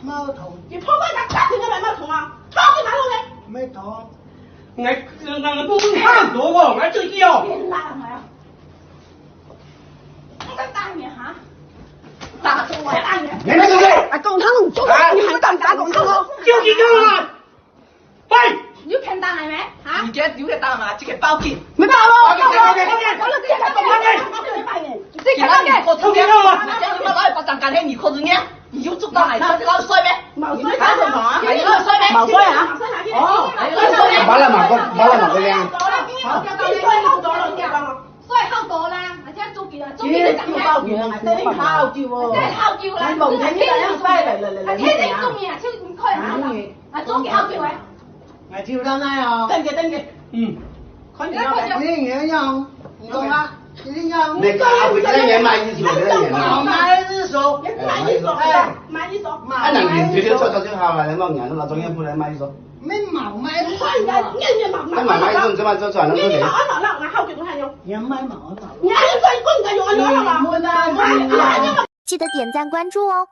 冇同，你破壞咗家庭嘅冇同啊，偷佢買到嘅。咩同？我都看多喎，我最要。別拉我啊！你敢打你哈？打死我呀！打你！你咩做嘅？啊，共產黨做乜？你還敢打共產黨？就是咁啊！喂！你肯打係咪？嚇？而家屌嘅打嘛，即係包結。咪打咯！包嘅，即係包嘅。我抽嘅嘛，你將佢攞去白站間起，你確認嘅？你要捉到係攞去衰咩？冇衰打什麼？係攞去衰咩？冇衰啊！哦，係攞去衰咩？把啦嘛個靚。所以敲過啦，或者做件啊，做件就咁包完啊，真係敲住喎。真係敲叫啦，你無聽呢個人犀嚟，係聽你中意啊，超唔區啊，做件敲叫嘅。我跳得啦哦。登記。嗯。快點快點。你人用，你講啊，你用。那個阿偉這年買一手，這年我買一手，買一手。啊，兩年退休就就好了，那老年老中年不能買一手。咩毛買一手？那買一手，這麼就轉了，對不對？人買毛毛。你還是最貴嘅用啊！記得點讚關注哦。